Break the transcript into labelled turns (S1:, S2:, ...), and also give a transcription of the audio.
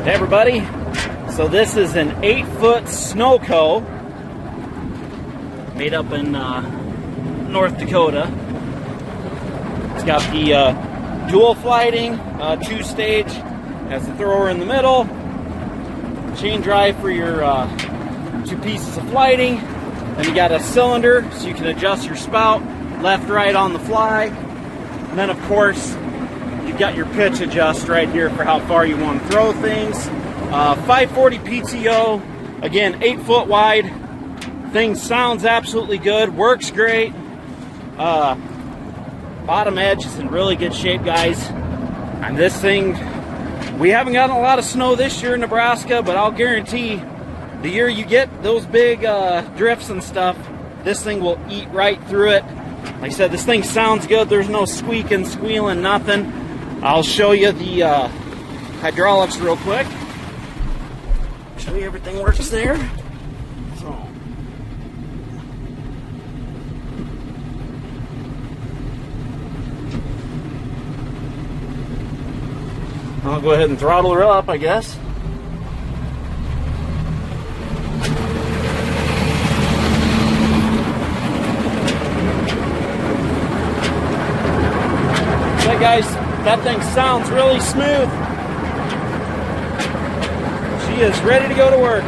S1: Hey everybody, so this is an 8-foot Snowco made up in North Dakota. It's got the dual flighting, 2-stage, has the thrower in the middle, chain drive for your 2 pieces of flighting, then you got a cylinder so you can adjust your spout left, right on the fly, and then of course you've got your pitch adjust right here for how far you want to throw things. 540 PTO, again 8 foot wide. Thing sounds absolutely good, works great. Bottom edge is in really good shape, guys. And this thing, we haven't gotten a lot of snow this year in Nebraska, but I'll guarantee the year you get those big drifts and stuff, this thing will eat right through it. Like I said, this thing sounds good. There's no squeaking, squealing, nothing. I'll show you the hydraulics real quick. Show you everything works there. So, I'll go ahead and throttle her up, I guess. Okay, guys, that thing sounds really smooth. She is ready to go to work.